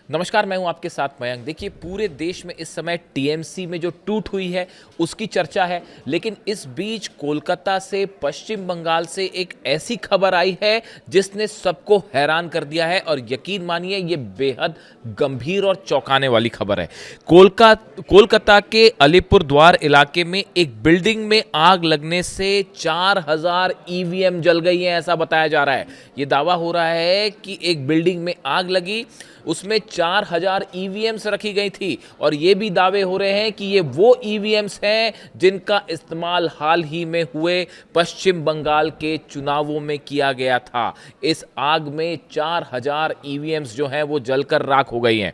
नमस्कार, मैं हूं आपके साथ मयंक। देखिए, पूरे देश में इस समय टीएमसी में जो टूट हुई है उसकी चर्चा है, लेकिन इस बीच कोलकाता से, पश्चिम बंगाल से एक ऐसी खबर आई है जिसने सबको हैरान कर दिया है। और यकीन मानिए, ये बेहद गंभीर और चौंकाने वाली खबर है। कोलकाता के अलीपुरद्वार इलाके में एक बिल्डिंग में आग लगने से 4000 ईवीएम जल गई हैं, ऐसा बताया जा रहा है। ये दावा हो रहा है कि एक बिल्डिंग में आग लगी, उसमें 4000 ईवीएम्स रखी गई थी। और ये भी दावे हो रहे हैं कि ये वो ईवीएम्स हैं जिनका इस्तेमाल हाल ही में हुए पश्चिम बंगाल के चुनावों में किया गया था। इस आग में 4000 ईवीएम्स जो हैं वो जलकर राख हो गई हैं।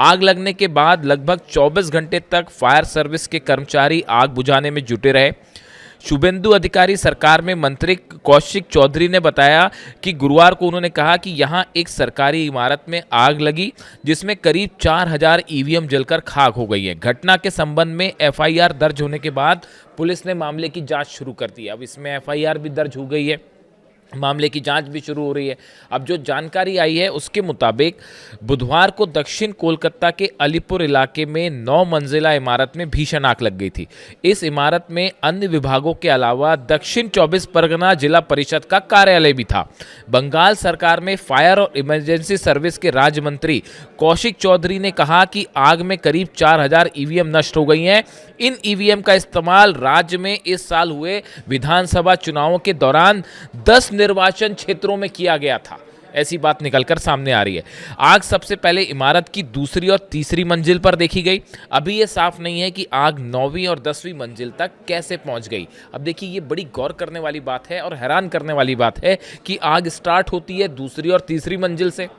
आग लगने के बाद लगभग 24 घंटे तक फायर सर्विस के कर्मचारी आग बुझाने में जुटे रहे। शुभेंदु अधिकारी सरकार में मंत्री कौशिक चौधरी ने बताया कि गुरुवार को उन्होंने कहा कि यहां एक सरकारी इमारत में आग लगी जिसमें करीब 4000 ईवीएम जलकर खाक हो गई है। घटना के संबंध में एफआईआर दर्ज होने के बाद पुलिस ने मामले की जांच शुरू कर दी। अब इसमें एफआईआर भी दर्ज हो गई है, मामले की जांच भी शुरू हो रही है। अब जो जानकारी आई है उसके मुताबिक बुधवार को दक्षिण कोलकाता के अलीपुर इलाके में 9 मंजिला इमारत में भीषण आग लग गई थी। इस इमारत में अन्य विभागों के अलावा दक्षिण 24 परगना जिला परिषद का कार्यालय भी था। बंगाल सरकार में फायर और इमरजेंसी सर्विस के राज्य मंत्री कौशिक चौधरी ने कहा कि आग में करीब 4000 ईवीएम नष्ट हो गई हैं। इन ईवीएम का इस्तेमाल राज्य में इस साल हुए विधानसभा चुनावों के दौरान 10 निर्वाचन क्षेत्रों में किया गया था, ऐसी बात निकलकर सामने आ रही है। आग सबसे पहले इमारत की दूसरी और तीसरी मंजिल पर देखी गई। अभी यह साफ नहीं है कि आग 9वीं और 10वीं मंजिल तक कैसे पहुंच गई। अब देखिए, ये बड़ी गौर करने वाली बात है और हैरान करने वाली बात है कि आग स्टार्ट होती है दूसरी और तीसरी मंजिल से।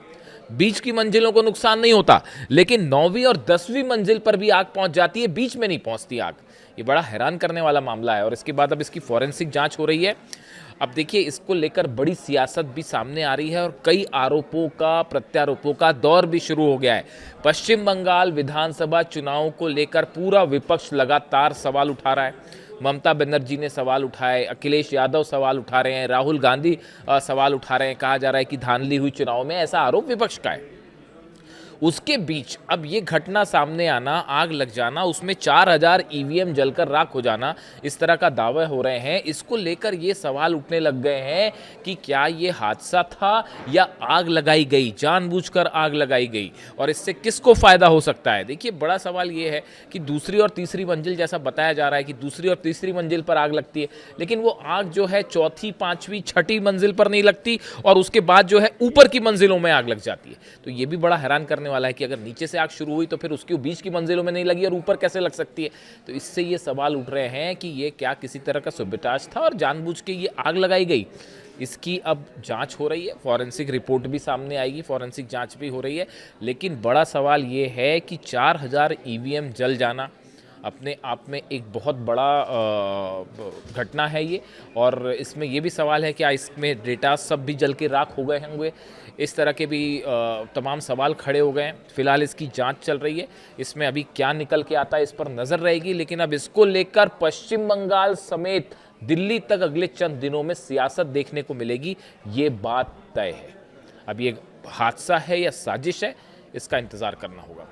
बीच की मंजिलों को नुकसान नहीं होता, लेकिन 9वीं और 10वीं मंजिल पर भी आग पहुंच जाती है, बीच में नहीं पहुंचती आग। ये बड़ा हैरान करने वाला मामला है और इसके बाद अब इसकी फॉरेंसिक जांच हो रही है। अब देखिए, इसको लेकर बड़ी सियासत भी सामने आ रही है और कई आरोपों का, प्रत्यारोपों का दौर भी शुरू हो गया है। पश्चिम बंगाल विधानसभा चुनाव को लेकर पूरा विपक्ष लगातार सवाल उठा रहा है। ममता बनर्जी ने सवाल उठाए, अखिलेश यादव सवाल उठा रहे हैं, राहुल गांधी सवाल उठा रहे हैं। कहा जा रहा है कि धांधली हुई चुनाव में, ऐसा आरोप विपक्ष का है। उसके बीच अब ये घटना सामने आना, आग लग जाना, उसमें 4000 ईवीएम जलकर राख हो जाना, इस तरह का दावे हो रहे हैं। इसको लेकर ये सवाल उठने लग गए हैं कि क्या ये हादसा था या आग लगाई गई, जानबूझकर आग लगाई गई, और इससे किसको फायदा हो सकता है। देखिए, बड़ा सवाल ये है कि दूसरी और तीसरी मंजिल, जैसा बताया जा रहा है कि दूसरी और तीसरी मंजिल पर आग लगती है, लेकिन वो आग जो है चौथी, पांचवी, छठी मंजिल पर नहीं लगती और उसके बाद जो है ऊपर की मंजिलों में आग लग जाती है। तो ये भी बड़ा हैरान करने वाला है कि अगर नीचे से आग शुरू हुई तो फिर उसकी बीच की मंजिलों में नहीं लगी और ऊपर कैसे लग सकती है। तो इससे ये सवाल उठ रहे हैं कि ये क्या किसी तरह का सुबिटाज था और जानबूझ के ये आग लगाई गई। इसकी अब जांच हो रही है, फॉरेंसिक रिपोर्ट भी सामने आएगी, फॉरेंसिक जांच भी हो रही है। लेकिन बड़ा सवाल ये है कि 4000 ईवीएम जल जाना अपने आप में एक बहुत बड़ा घटना है ये। और इसमें ये भी सवाल है कि क्या इसमें डेटा सब भी जल के राख हो गए होंगे। इस तरह के भी तमाम सवाल खड़े हो गए हैं। फिलहाल इसकी जांच चल रही है, इसमें अभी क्या निकल के आता है इस पर नज़र रहेगी। लेकिन अब इसको लेकर पश्चिम बंगाल समेत दिल्ली तक अगले चंद दिनों में सियासत देखने को मिलेगी, ये बात तय है। अब ये हादसा है या साजिश है, इसका इंतज़ार करना होगा।